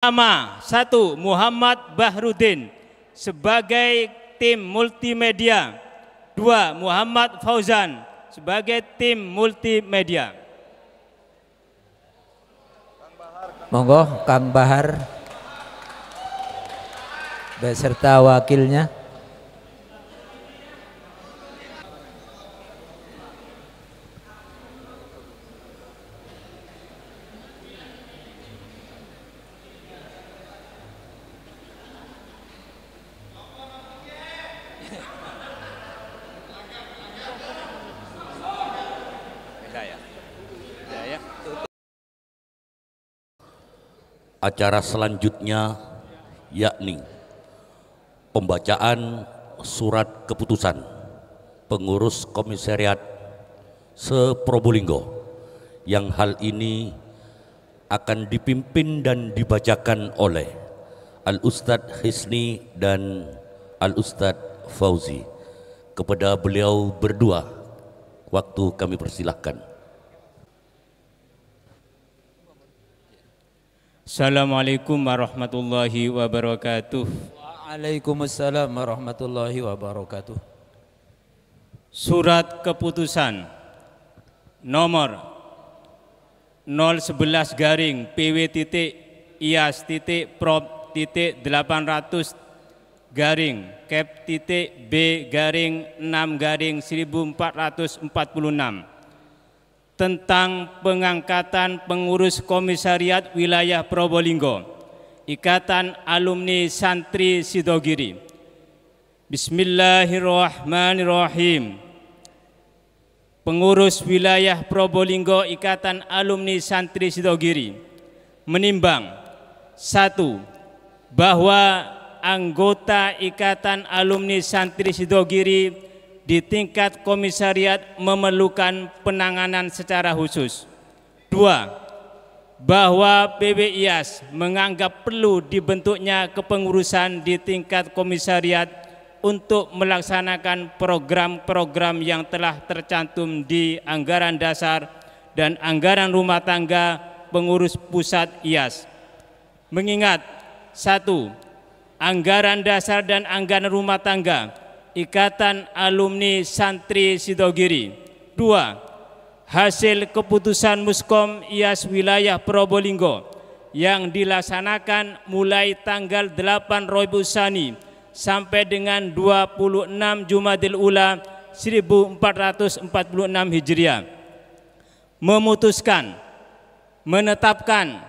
Nama 1. Muhammad Bahrudin sebagai tim multimedia. 2. Muhammad Fauzan sebagai tim multimedia. Monggo Kang Bahar beserta wakilnya. Acara selanjutnya yakni pembacaan surat keputusan pengurus komisariat se-Probolinggo yang hal ini akan dipimpin dan dibacakan oleh Al-Ustadz Hisni dan Al-Ustadz Fauzi. Kepada beliau berdua waktu kami persilahkan. Assalamualaikum warahmatullahi wabarakatuh. Waalaikumsalam warahmatullahi wabarakatuh. Surat keputusan nomor 011 garing PW.IAS.Prop.800 garing Cap.B garing 6 garing 1446 tentang pengangkatan pengurus komisariat wilayah Probolinggo, Ikatan Alumni Santri Sidogiri. Bismillahirrahmanirrahim. Pengurus wilayah Probolinggo Ikatan Alumni Santri Sidogiri menimbang 1. Bahwa anggota Ikatan Alumni Santri Sidogiri di tingkat komisariat memerlukan penanganan secara khusus. 2. Bahwa PBIAS menganggap perlu dibentuknya kepengurusan di tingkat komisariat untuk melaksanakan program-program yang telah tercantum di anggaran dasar dan anggaran rumah tangga pengurus pusat IAS. Mengingat 1. Anggaran dasar dan anggaran rumah tangga Ikatan Alumni Santri Sidogiri. 2. Hasil keputusan Muskom IAS wilayah Probolinggo yang dilaksanakan mulai tanggal 8 Rabiul Tsani sampai dengan 26 Jumadil Ula 1446 Hijriah memutuskan menetapkan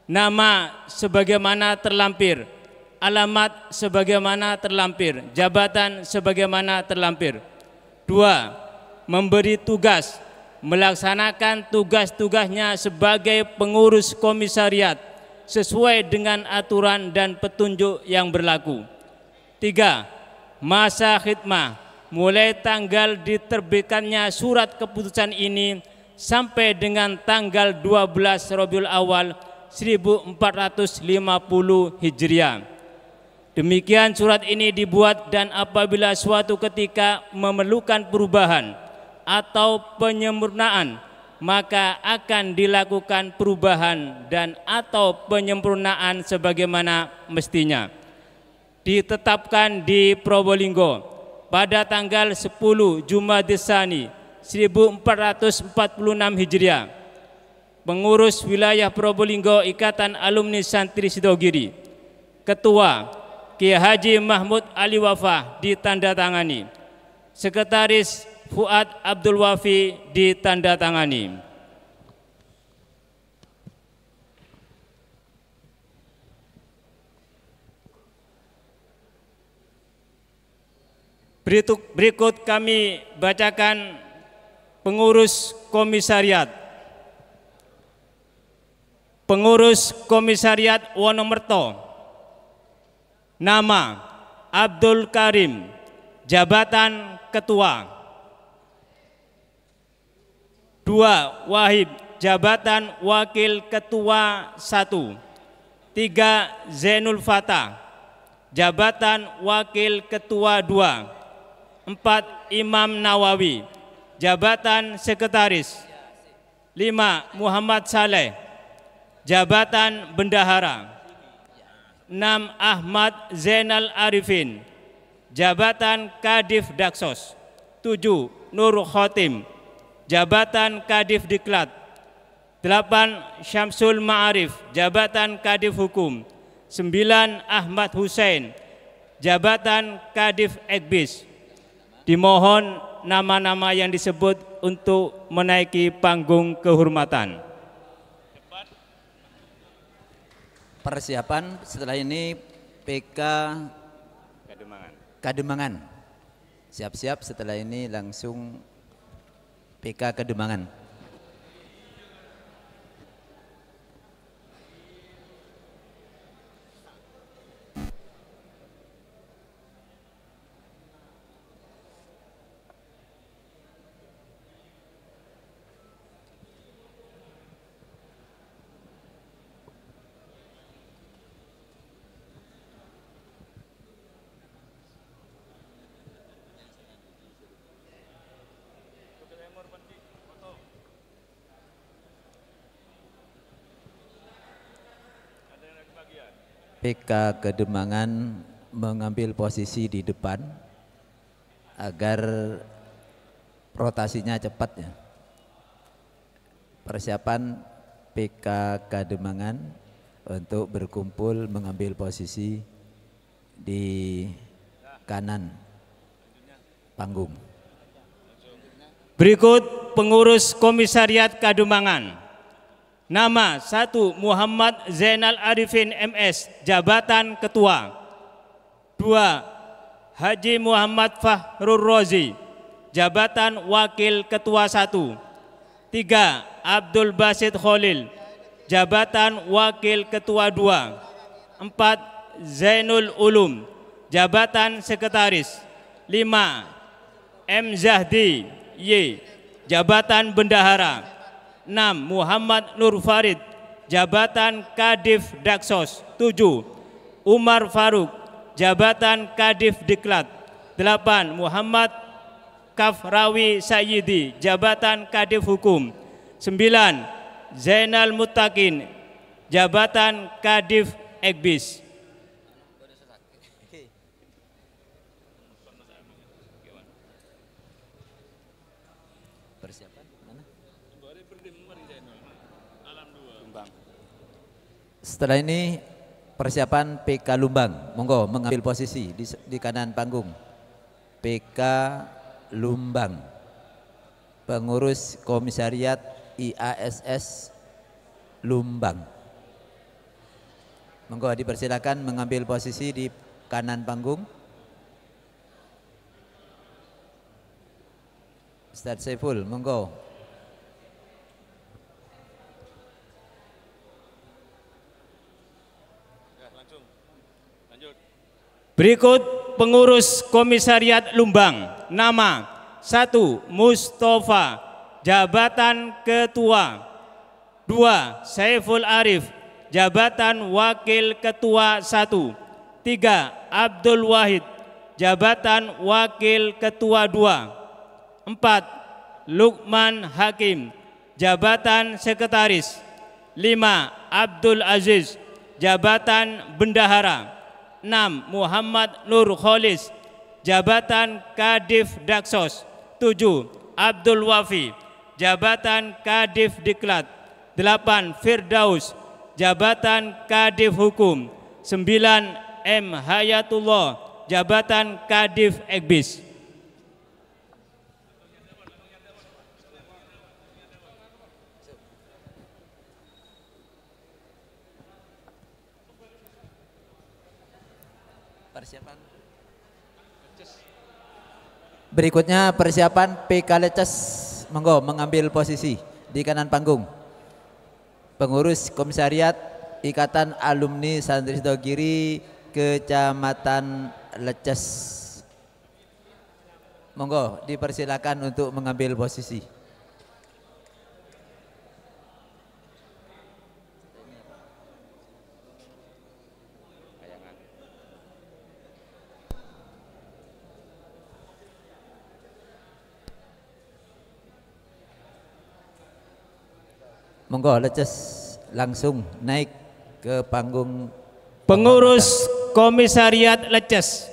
nama sebagaimana terlampir, alamat sebagaimana terlampir, jabatan sebagaimana terlampir. 2. Memberi tugas melaksanakan tugas-tugasnya sebagai pengurus komisariat sesuai dengan aturan dan petunjuk yang berlaku. 3. Masa khidmah mulai tanggal diterbitkannya surat keputusan ini sampai dengan tanggal 12 Rabiul Awal 1450 Hijriah. Demikian surat ini dibuat dan apabila suatu ketika memerlukan perubahan atau penyempurnaan maka akan dilakukan perubahan dan atau penyempurnaan sebagaimana mestinya. Ditetapkan di Probolinggo pada tanggal 10 Jumadil Tsani 1446 Hijriah. Pengurus wilayah Probolinggo Ikatan Alumni Santri Sidogiri. Ketua Kiai Haji Mahmud Ali Wafah ditandatangani. Sekretaris Fuad Abdul Wafi ditandatangani. Berikut kami bacakan pengurus komisariat. Pengurus komisariat Wonomerto. Nama Abdul Karim, jabatan ketua. 2. Wahib, jabatan wakil ketua 1. 3. Zainul Fatah, jabatan wakil ketua 2. 4. Imam Nawawi, jabatan sekretaris. 5. Muhammad Saleh, jabatan bendahara. 6. Ahmad Zainal Arifin, jabatan Kadif Daksos. 7. Nur Khotim, jabatan Kadif Diklat. 8. Syamsul Ma'arif, jabatan Kadif Hukum. 9. Ahmad Hussein, jabatan Kadif Ekbis. Dimohon nama-nama yang disebut untuk menaiki panggung kehormatan. Persiapan setelah ini PK Kademangan. Siap-siap, setelah ini langsung PK Kademangan. PK Kademangan mengambil posisi di depan agar rotasinya cepat ya. Persiapan PK Kademangan untuk berkumpul mengambil posisi di kanan panggung. Berikut pengurus Komisariat Kademangan. Nama: 1. Muhammad Zainal Arifin MS, jabatan Ketua. 2. Haji Muhammad Fahrur Rozi, jabatan Wakil Ketua 1. 3. Abdul Basit Khalil, jabatan Wakil Ketua 2. 4. Zainul Ulum, jabatan Sekretaris. 5. M. Zahdi Y, jabatan Bendahara. 6. Muhammad Nur Farid, jabatan Kadif Daksos. 7. Umar Faruk, jabatan Kadif Diklat. 8. Muhammad Kafrawi Sayyidi, jabatan Kadif Hukum. 9. Zainal Mutakin, jabatan Kadif Ekbis. Setelah ini persiapan PK Lumbang, monggo mengambil posisi di kanan panggung. PK Lumbang, pengurus Komisariat IASS Lumbang. Monggo dipersilakan mengambil posisi di kanan panggung. Ustadz Saiful, monggo. Berikut pengurus Komisariat Lumbang. Nama: 1. Mustafa, jabatan Ketua. 2. Saiful Arif, jabatan Wakil Ketua 1. 3. Abdul Wahid, jabatan Wakil Ketua 2. 4. Lukman Hakim, jabatan Sekretaris. 5. Abdul Aziz, jabatan Bendahara. 6. Muhammad Nur Kholis, jabatan Kadif Daksos. 7. Abdul Wafi, jabatan Kadif Diklat. 8. Firdaus, jabatan Kadif Hukum. 9. M. Hayatullah, jabatan Kadif Ekbis. Berikutnya persiapan PK Leces, monggo mengambil posisi di kanan panggung. Pengurus Komisariat Ikatan Alumni Santri Sidogiri Kecamatan Leces, monggo dipersilakan untuk mengambil posisi. Monggo Leces langsung naik ke panggung. Pengurus Komisariat Leces.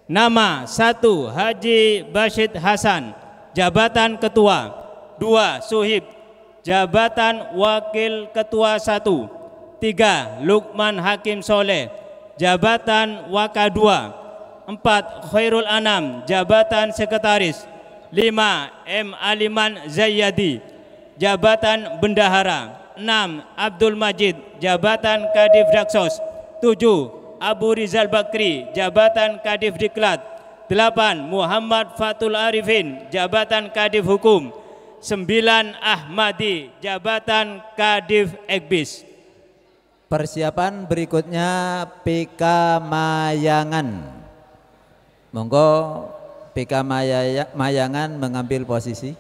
Nama 1 Haji Bashid Hasan, jabatan ketua. 2 Suhib, jabatan wakil ketua 1. 3 Lukman Hakim Soleh, jabatan waka 2. 4 Khairul Anam, jabatan sekretaris. 5 M Aliman Zayyadi, jabatan bendahara. 6 Abdul Majid, jabatan Kadif Daksos. 7 Abu Rizal Bakri, jabatan Kadif Diklat. 8 Muhammad Fatul Arifin, jabatan Kadif Hukum. 9 Ahmadi, jabatan Kadif Ekbis. Persiapan berikutnya PK Mayangan. Monggo PK Mayangan mengambil posisi.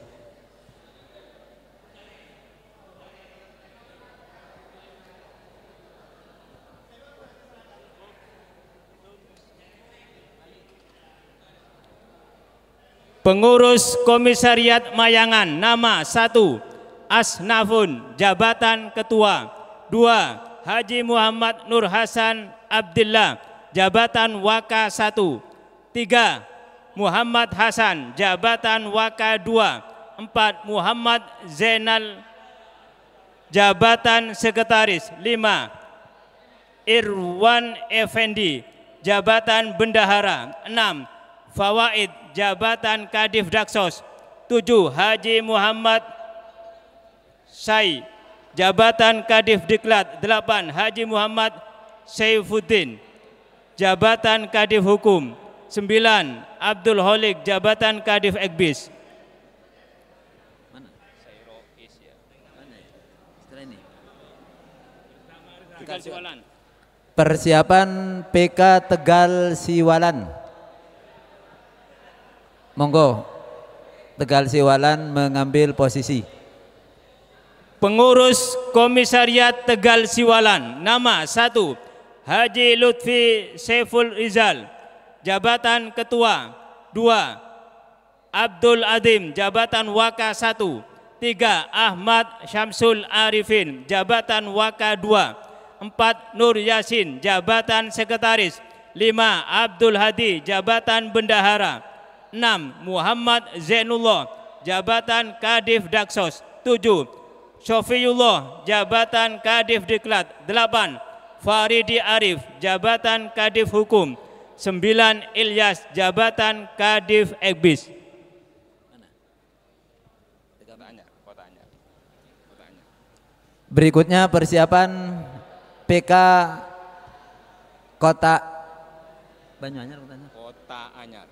Pengurus Komisariat Mayangan. Nama 1 Asnafun, jabatan ketua. 2 Haji Muhammad Nur Hasan Abdillah, jabatan waka 1. 3 Muhammad Hasan, jabatan waka 2. 4 Muhammad Zainal, jabatan sekretaris. 5 Irwan Effendi, jabatan bendahara. 6 Fawaid, jabatan Kadif Daksos. 7 Haji Muhammad Sai, jabatan Kadif Diklat. 8 Haji Muhammad Saifuddin, jabatan Kadif Hukum. 9 Abdul Holik, jabatan Kadif Ekbis. Persiapan PK Tegal Siwalan. Monggo Tegal Siwalan mengambil posisi. Pengurus Komisariat Tegal Siwalan. Nama 1 Haji Lutfi Saiful Rizal, jabatan ketua. 2 Abdul Adim, jabatan waka 1. 3 Ahmad Syamsul Arifin, jabatan waka 2. 4 Nur Yasin, jabatan sekretaris. 5 Abdul Hadi, jabatan bendahara. 6 Muhammad Zainullah, jabatan Kadif Daksos. 7 Syofiullah, jabatan Kadif Diklat. 8 Faridi Arif, jabatan Kadif Hukum. 9 Ilyas, jabatan Kadif Ekbis. Berikutnya persiapan PK Kota Banyuanyar. Kota Anyar.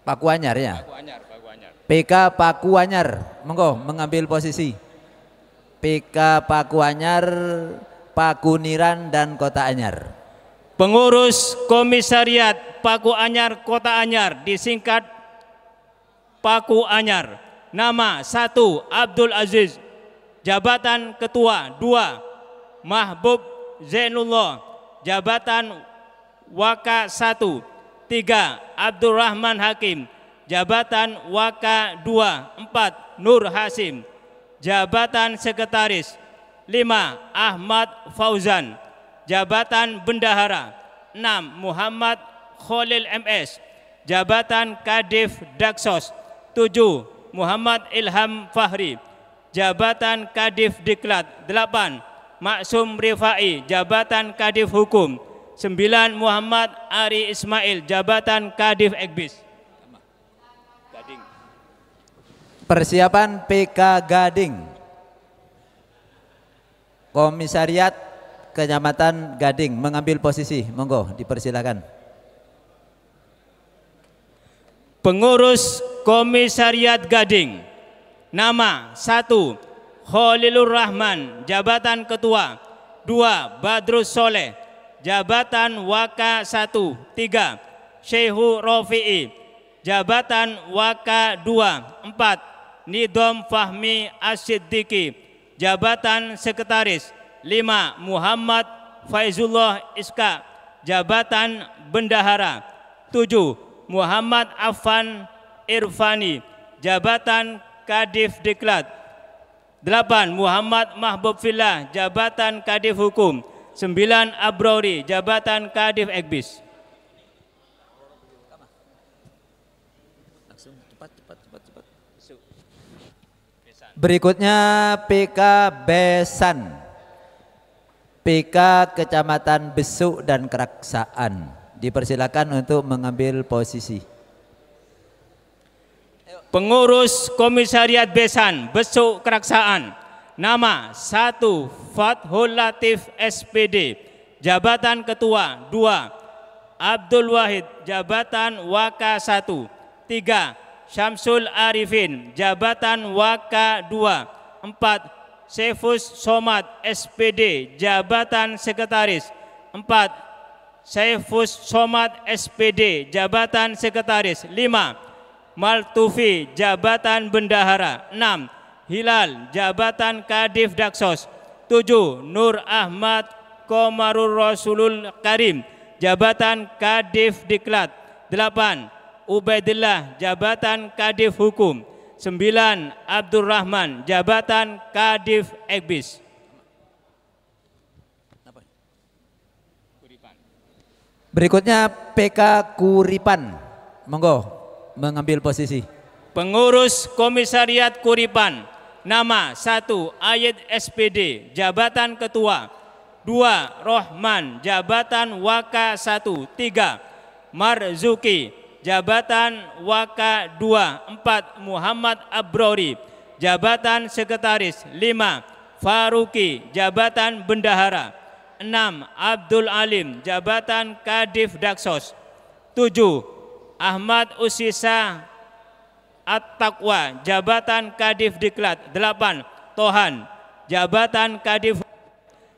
Paku Anyar ya. Paku Anyar. PK Paku Anyar, monggo mengambil posisi. PK Paku Anyar, Pakuniran dan Kota Anyar. Pengurus Komisariat Paku Anyar Kota Anyar, disingkat Paku Anyar. Nama 1 Abdul Aziz, jabatan ketua. 2 Mahbub Zainullah, jabatan waka 1. 3 Abdurrahman Hakim, jabatan waka 2. 4 Nur Hasim, jabatan sekretaris. 5 Ahmad Fauzan, jabatan bendahara. 6 Muhammad Khalil MS, jabatan Kadif Daksos. 7 Muhammad Ilham Fahri, jabatan Kadif Diklat. 8 Maksum Rifai, jabatan Kadif Hukum. 9 Muhammad Ari Ismail, jabatan Kadif Ekbis. Persiapan PK Gading. Komisariat Kecamatan Gading mengambil posisi. Monggo dipersilakan. Pengurus Komisariat Gading. Nama 1 Khalilur Rahman, jabatan ketua. 2 Badrus Soleh, jabatan waka 1. 3 Syekhu Rofi'i, jabatan waka 2. 4 Nidom Fahmi Asyiddiqi, jabatan sekretaris. 5 Muhammad Faizullah Iska, jabatan bendahara. 7 Muhammad Affan Irfani, jabatan Kadif Diklat. 8. Muhammad Mahbub Fillah, jabatan Kadif Hukum. 9. Abrauri, jabatan Kadif Ekbis. Berikutnya PK Besan, PK Kecamatan Besuk dan Keraksaan. Dipersilakan untuk mengambil posisi. Pengurus Komisariat Besan, Besuk Keraksaan. Nama 1. Fathul Latif SPD, jabatan Ketua. 2. Abdul Wahid, jabatan Waka 1. 3. Syamsul Arifin, jabatan Waka 2. 4. Sefus Somad SPD, jabatan Sekretaris. 4. Sefus Somad SPD, jabatan Sekretaris. 5. Maltufi, jabatan Bendahara. 6. Hilal, jabatan Kadif Daksos. 7. Nur Ahmad Komarul Rasulul Karim, jabatan Kadif Diklat. 8. Ubaidillah, jabatan Kadif Hukum. 9. Abdurrahman, jabatan Kadif Ekbis. Berikutnya PK Kuripan, monggo mengambil posisi. Pengurus Komisariat Kuripan. Nama 1. Ayed SPD, jabatan Ketua. 2. Rohman, jabatan Waka 1. 3. Marzuki, jabatan Waka 2. 4. Muhammad Abrauri, jabatan Sekretaris. 5. Faruqi, jabatan Bendahara. 6. Abdul Alim, jabatan Kadif Daksos. 7. Ahmad Usisa At-Taqwa, jabatan Kadif Diklat. 8. Tohan, jabatan Kadif.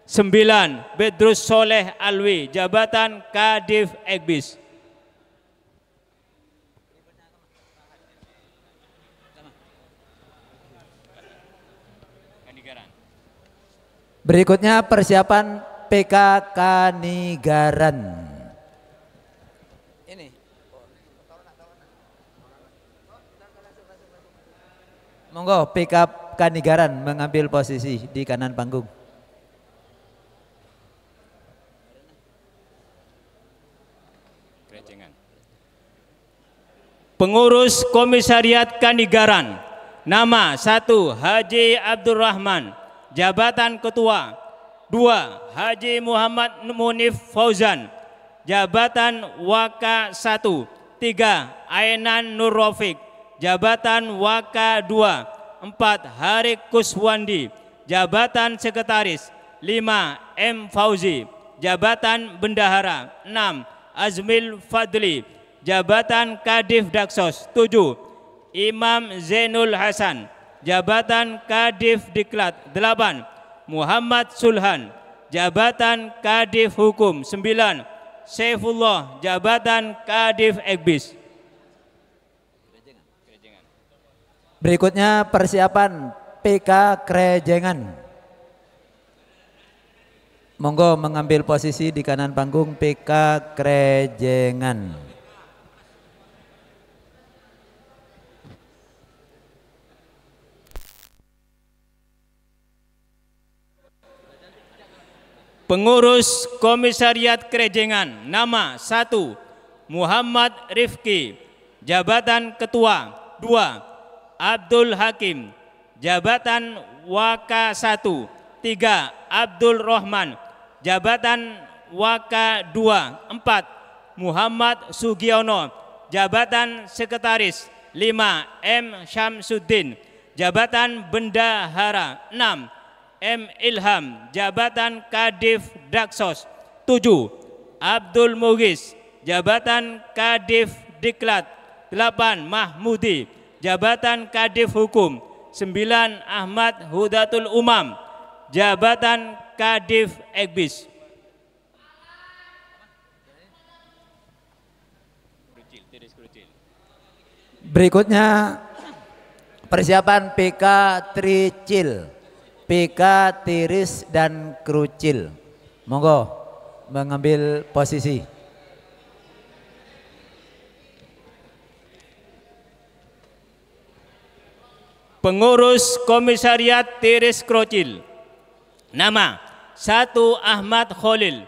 9. Bedrus Soleh Alwi, jabatan Kadif Ekbis. Berikutnya persiapan PK Kanigaran. Ini. Monggo PK Kanigaran mengambil posisi di kanan panggung. Pengurus Komisariat Kanigaran. Nama 1. Haji Abdurrahman, jabatan Ketua. 2. Haji Muhammad Munif Fauzan, jabatan Waka 1. 3. Ainan Nur Rafiq, jabatan Waka 2. 4. Harik Kuswandi, jabatan Sekretaris. 5. M. Fauzi, jabatan Bendahara. 6. Azmil Fadli, jabatan Kadif Daksos. 7. Imam Zainul Hasan, jabatan Kadif Diklat. 8. Muhammad Sulhan, jabatan Kadif Hukum. 9. Saifullah, jabatan Kadif Ekbis. Berikutnya persiapan PK Krejengan. Monggo mengambil posisi di kanan panggung PK Krejengan. Pengurus Komisariat Krejengan. Nama 1. Muhammad Rifki, jabatan Ketua. 2. Abdul Hakim, jabatan Waka 1. 3. Abdul Rahman, jabatan Waka 2. 4. Muhammad Sugiono, jabatan Sekretaris. 5. M. Syamsuddin, jabatan Bendahara. 6. M. Ilham, jabatan Kadif Daksos. 7. Abdul Mughis, jabatan Kadif Diklat. 8. Mahmudi, jabatan Kadif Hukum. 9. Ahmad Hudatul Umam, jabatan Kadif Ekbis. Berikutnya persiapan PK Tricil, PK Tiris dan Krucil. Monggo mengambil posisi. Pengurus Komisariat Tiris Krocil. Nama: 1. Ahmad Khalil,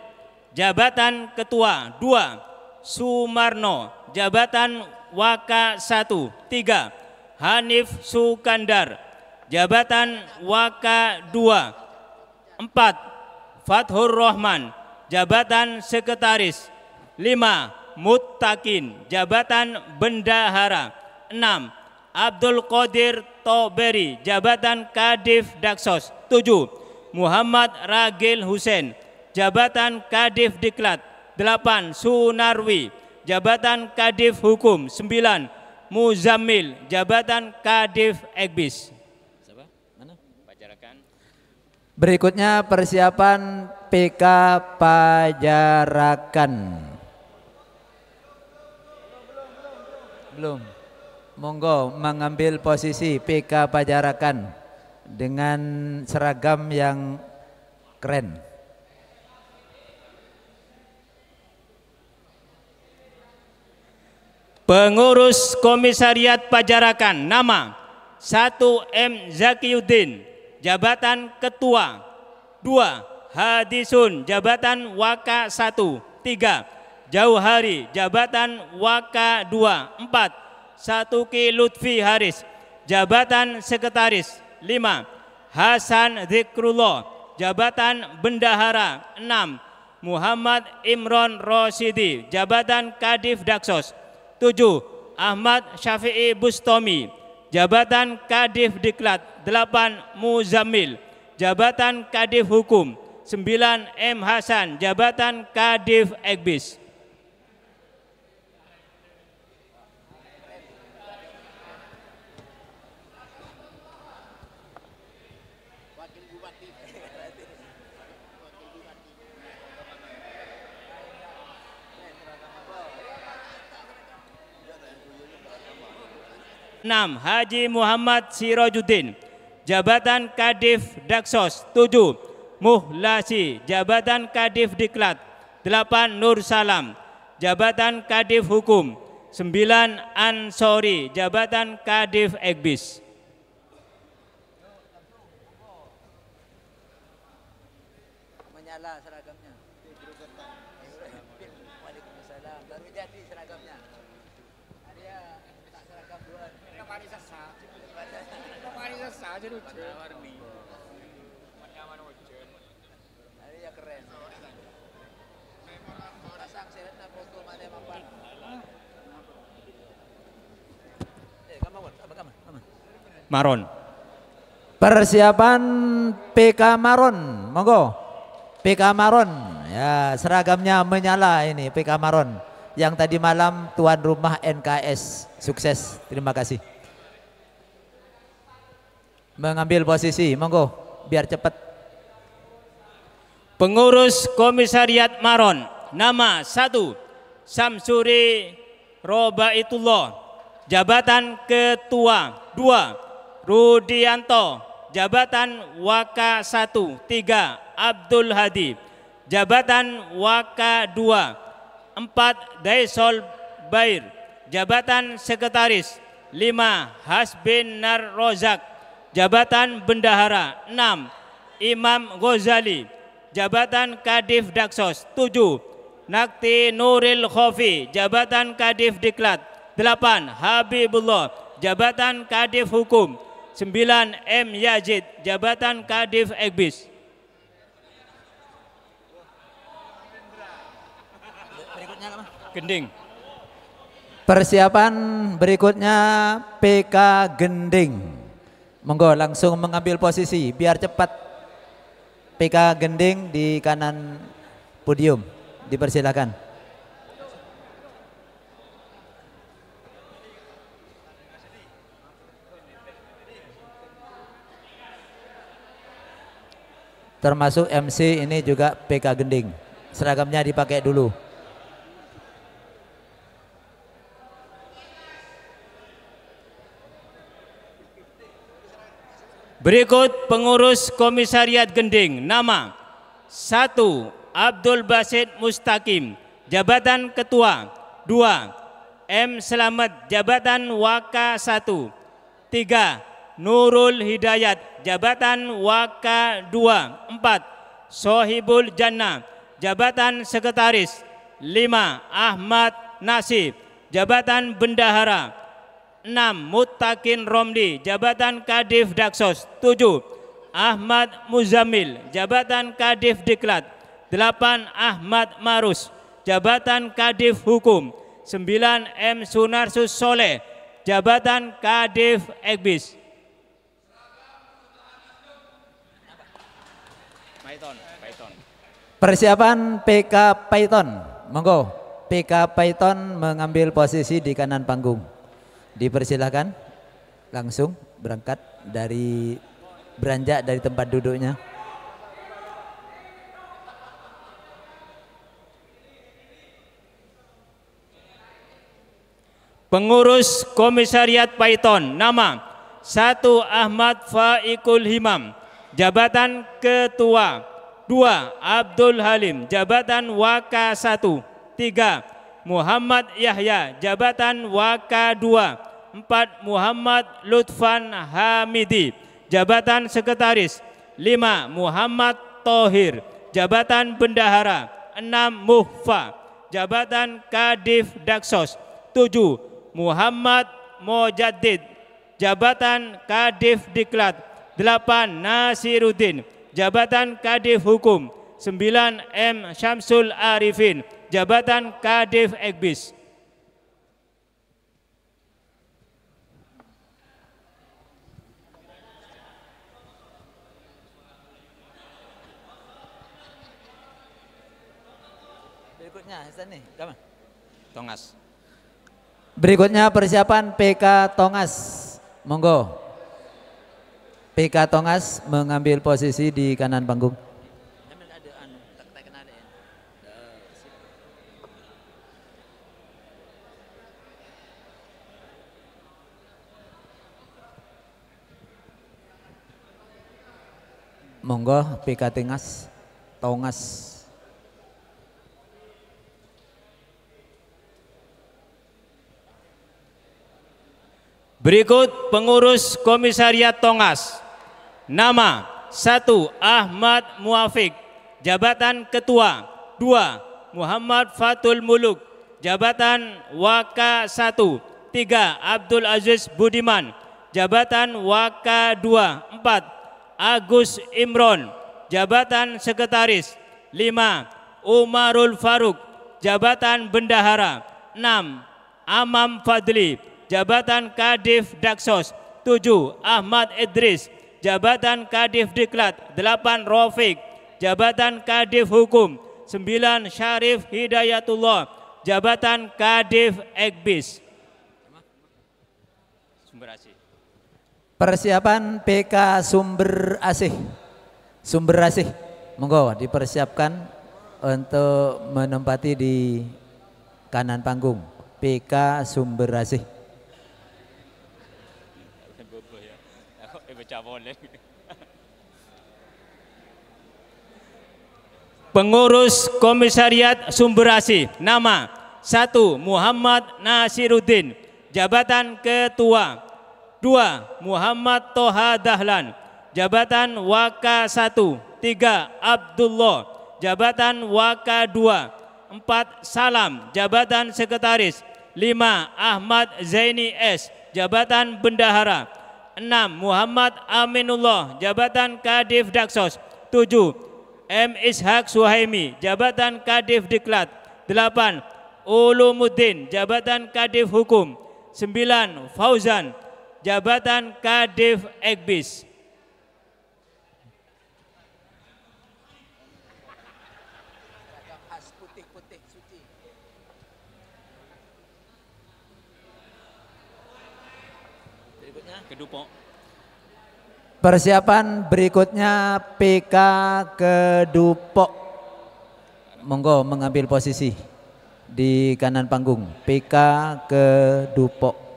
jabatan Ketua. 2. Sumarno, jabatan Waka 1. 3. Hanif Sukandar, jabatan Waka 2. 4. Fathur Rahman, jabatan Sekretaris. 5. Muttaqin, jabatan Bendahara. 6. Abdul Qadir Toberi, jabatan Kadif Daksos. 7. Muhammad Ragil Hussein, jabatan Kadif Diklat. 8. Sunarwi, jabatan Kadif Hukum. 9. Muzammil, jabatan Kadif Ekbis. Berikutnya persiapan PK Pajarakan. Belum. Monggo mengambil posisi PK Pajarakan dengan seragam yang keren. Pengurus Komisariat Pajarakan. Nama: 1. M. Zakiyuddin, jabatan Ketua. 2. Hadisun, jabatan Waka 1. 3. Jauhari, jabatan Waka 2. 4. Satuki Lutfi Haris, jabatan Sekretaris. 5. Hasan Zikrullah, jabatan Bendahara. 6. Muhammad Imron Rosidi, jabatan Kadif Daksos. 7. Ahmad Syafi'i Bustomi, jabatan Kadif Diklat. 8. Muzammil, jabatan Kadif Hukum. 9. M. Hasan, jabatan Kadif Ekbis. Enam. Haji Muhammad Sirajuddin, jabatan Kadif Daksos. 7. Muhlasi, jabatan Kadif Diklat. 8. Nur Salam, jabatan Kadif Hukum. 9. Ansori, jabatan Kadif Ekbis. Menyala seragamnya. Waalaikumsalam. Baru jadi seragamnya. Ada tak seragam dua. Mari sesa aja lucu. Warni. Ada yang keren. Pasang seret foto mana mapan. Maron. Persiapan PK Maron, monggo. PK Maron, ya seragamnya menyala ini PK Maron. Yang tadi malam tuan rumah NKS, sukses, terima kasih. Mengambil posisi, monggo, biar cepat. Pengurus Komisariat Maron. Nama: 1. Samsuri Robaitullah, jabatan Ketua. 2. Rudianto, jabatan Waka 1. 3. Abdul Hadi, jabatan Waka 2. 4. Daisol Bair, jabatan Sekretaris. 5. Hasbin Nar Rozak, jabatan Bendahara. 6. Imam Ghazali, jabatan Kadif Daksos. 7. Nakti Nuril Khofi, jabatan Kadif Diklat. 8. Habibullah, jabatan Kadif Hukum. 9. M. Yazid, jabatan Kadif Ekbis. Gending. Persiapan berikutnya PK Gending. Monggo langsung mengambil posisi biar cepat. PK Gending di kanan podium, dipersilakan. Termasuk MC ini juga PK Gending. Seragamnya dipakai dulu. Berikut pengurus Komisariat Gending. Nama: 1. Abdul Basit Mustaqim, jabatan Ketua. 2. M. Selamat, jabatan Waka 1. 3. Nurul Hidayat, jabatan Waka 2. 4. Sohibul Jannah, jabatan Sekretaris. 5. Ahmad Nasib, jabatan Bendahara. 6. Muttaqin Romli, jabatan Kadif Daksos. 7. Ahmad Muzamil, jabatan Kadif Diklat. 8. Ahmad Marus, jabatan Kadif Hukum. 9. M. Sunarsus Soleh, jabatan Kadif Ekbis. Python. Persiapan PK Python. Monggo. PK Python mengambil posisi di kanan panggung. Dipersilakan langsung berangkat dari beranjak dari tempat duduknya. Pengurus Komisariat Python, nama 1. Ahmad Faikul Himam, jabatan Ketua. 2. Abdul Halim, jabatan Waka 1. 3. Muhammad Yahya, jabatan Waka 2. 4. Muhammad Lutfan Hamidi, jabatan Sekretaris. 5. Muhammad Tohir, jabatan Bendahara. 6. Muhfa, jabatan Kadif Daksos. 7. Muhammad Mojaddid, jabatan Kadif Diklat. 8. Nasiruddin, jabatan Kadif Hukum. 9. M. Syamsul Arifin, jabatan Kadif Ekbis. Berikutnya Hasan nih, kamu. Tongas. Berikutnya persiapan PK Tongas. Monggo. PK Tongas mengambil posisi di kanan panggung. Monggo PK Tongas. Berikut pengurus Komisariat Tongas. Nama 1. Ahmad Muafik, jabatan Ketua. 2. Muhammad Fatul Muluk, jabatan Waka 1. 3. Abdul Aziz Budiman, jabatan Waka 2. 4. Agus Imron, jabatan Sekretaris. 5. Umarul Faruk, jabatan Bendahara. 6. Amam Fadli, jabatan Kadif Daksos. 7. Ahmad Idris, jabatan Kadif Diklat. 8. Rafiq, jabatan Kadif Hukum. 9. Syarif Hidayatullah, jabatan Kadif Ekbis. Sumber Asih. Persiapan PK Sumber Asih. Sumber Asih. Monggo dipersiapkan untuk menempati di kanan panggung. PK Sumber Asih. Pengurus Komisariat Sumber Asih. Nama 1. Muhammad Nasiruddin, jabatan Ketua. 2. Muhammad Toha Dahlan, jabatan Waka 1. 3. Abdullah, jabatan Waka 2. 4. Salam, jabatan Sekretaris. 5. Ahmad Zaini S, jabatan Bendahara. 6. Muhammad Aminullah, jabatan Kadif Daksos. 7. M. Ishak Suhaimi, jabatan Kadif Diklat. 8. Ulumuddin, jabatan Kadif Hukum. 9. Fauzan, jabatan Kadif Ekbis. Kedupok. Persiapan berikutnya PK Kedupok. Monggo mengambil posisi di kanan panggung. PK Kedupok.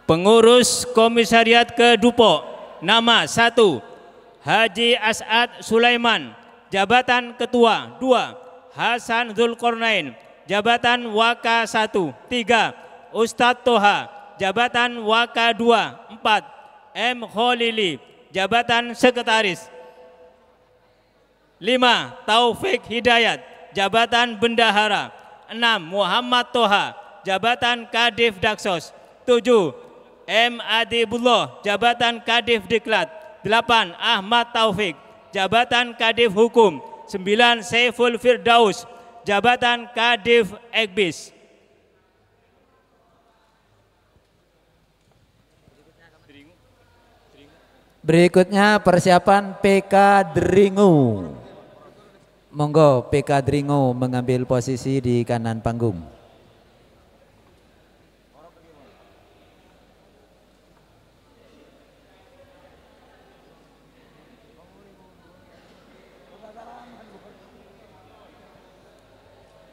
Pengurus Komisariat Kedupok, nama 1 Haji As'ad Sulaiman, jabatan Ketua. 2 Hasan Zulkarnain, jabatan Waka 1. 3 Ustadz Toha, jabatan Waka 2. 4 M. Kholili, jabatan Sekretaris. 5 Taufik Hidayat, jabatan Bendahara. 6 Muhammad Toha, jabatan Kadif Daksos. 7 M. Adibullah, jabatan Kadif Diklat. 8 Ahmad Taufik, jabatan Kadif Hukum. 9 Saiful Firdaus, jabatan Kadif Ekbis. Berikutnya persiapan PK Dringu. Monggo PK Dringu mengambil posisi di kanan panggung.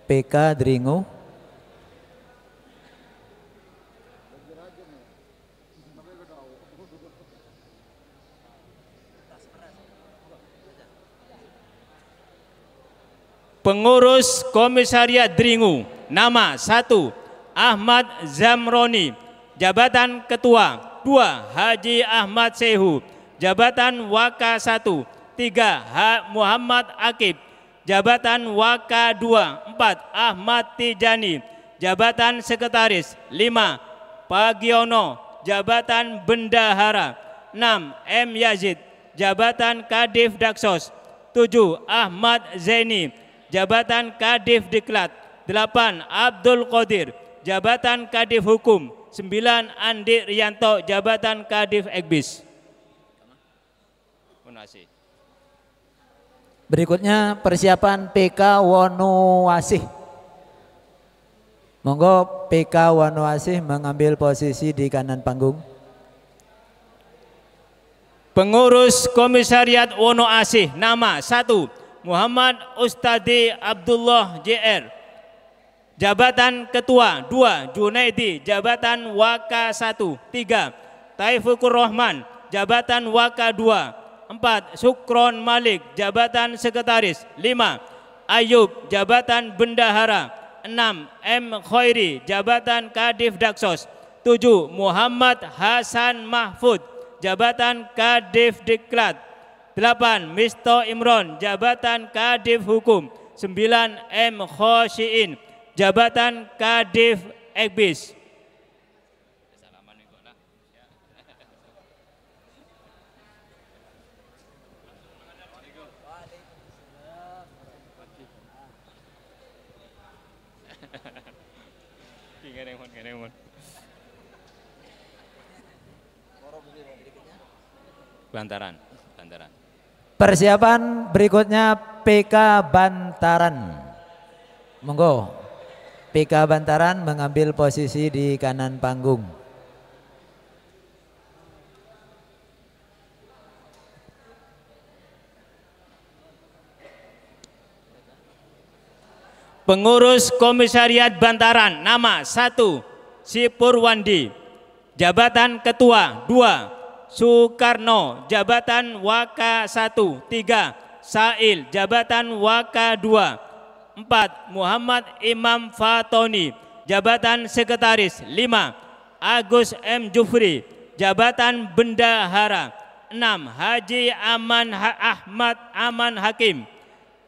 PK Dringu. Pengurus Komisariat Dringu, nama 1 Ahmad Zamroni, jabatan Ketua. 2 Haji Ahmad Sehu, jabatan Waka 1. 3 Muhammad Akib, jabatan Waka 2. 4 Ahmad Tijani, jabatan Sekretaris. 5 Pagiono, jabatan Bendahara. 6 M. Yazid, jabatan Kadif Daksos. 7 Ahmad Zaini, jabatan Kadif Diklat. 8 Abdul Qadir, jabatan Kadif Hukum. 9 Andi Rianto, jabatan Kadif Ekbis. Terima kasih. Berikutnya persiapan PK Wonoasih. Monggo PK Wonoasih mengambil posisi di kanan panggung. Pengurus Komisariat Wonoasih, nama 1 Muhammad Ustadi Abdullah JR, jabatan Ketua. 2 Junaidi, jabatan Waka 1. 3 Taifukur Rahman, jabatan Waka 2. 4 Sukron Malik, jabatan Sekretaris. 5 Ayub, jabatan Bendahara. 6 M. Khairi, jabatan Kadif Daksos. 7 Muhammad Hasan Mahfud, jabatan Kadif Diklat. 8 Misto Imron, jabatan Kadif Hukum. 9 M. Khosyiin, jabatan Kadif Ekbis. Bantaran. Persiapan berikutnya PK Bantaran. Monggo PK Bantaran mengambil posisi di kanan panggung. Pengurus Komisariat Bantaran, nama 1 Sipurwandi, jabatan Ketua. 2 Soekarno, jabatan Waka 1. 3 Sail, jabatan Waka 2. 4 Muhammad Imam Fatoni, jabatan Sekretaris. 5 Agus M. Jufri, jabatan Bendahara. 6 Haji Ahmad Aman Hakim,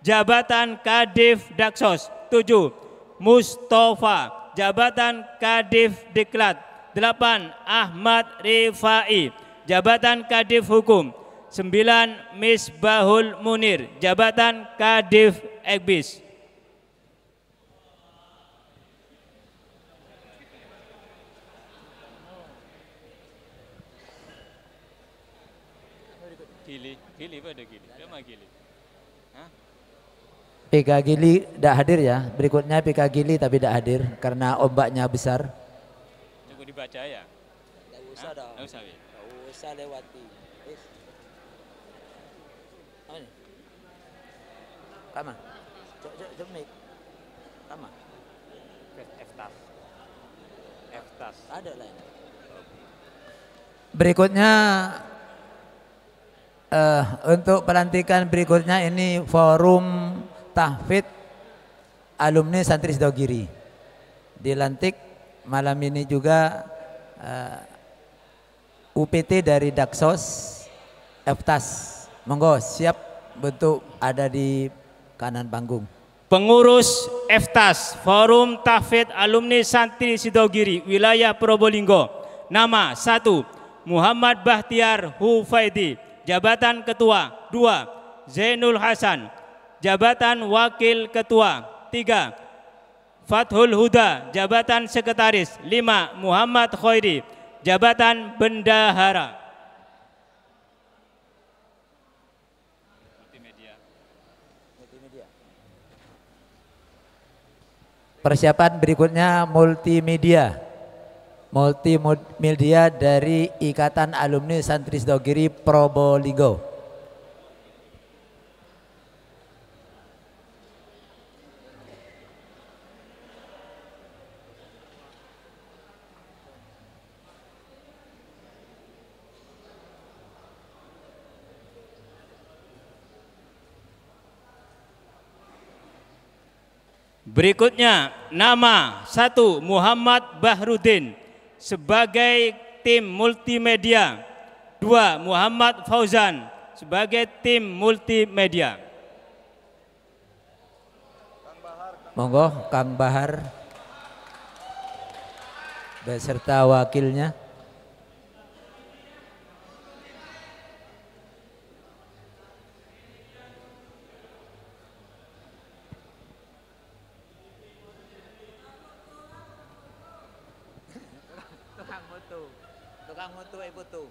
jabatan Kadif Daksos. 7 Mustafa, jabatan Kadif Diklat. 8 Ahmad Rifai, jabatan Kadif Hukum. 9 Misbahul Munir, jabatan Kadif Ekbis. Gili pada Gili, dia mah Gili. Hah? PK Gili tidak hadir ya. Berikutnya PK Gili tapi tidak hadir karena ombaknya besar. Cukup dibaca ya? Tidak usah dong. Tidak usah. Tidak usah lewati. Apa nih? Kama. Coba mic. Kama. F-tas. Ada lain. Berikutnya untuk pelantikan berikutnya ini forum tahfidz alumni Santri Sidogiri. Dilantik malam ini juga UPT dari Daksos Eftas. Monggo siap bentuk ada di kanan panggung. Pengurus Eftas Forum Tahfidz Alumni Santri Sidogiri Wilayah Probolinggo. Nama 1. Muhammad Bahtiar Hufaidi, Jabatan Ketua. 2. Zainul Hasan, Jabatan Wakil Ketua. 3. Fathul Huda, Jabatan Sekretaris. 5. Muhammad Khairi, Jabatan Bendahara. Persiapan berikutnya multimedia. Multimedia dari Ikatan Alumni Santri Sidogiri Probolinggo. Berikutnya nama 1. Muhammad Bahrudin sebagai tim multimedia. 2. Muhammad Fauzan sebagai tim multimedia. Monggo Kang Bahar beserta wakilnya. Tukang mutu ibu tuh.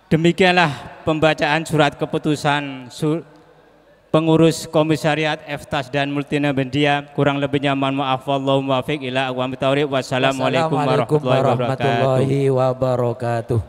Demikianlah pembacaan surat keputusan pengurus komisariat Eftas dan Multimedia. Kurang lebihnya mohon maaf. Wallahu muwaffiq ila aqwamit thoriq. Wassalamualaikum warahmatullahi wabarakatuh.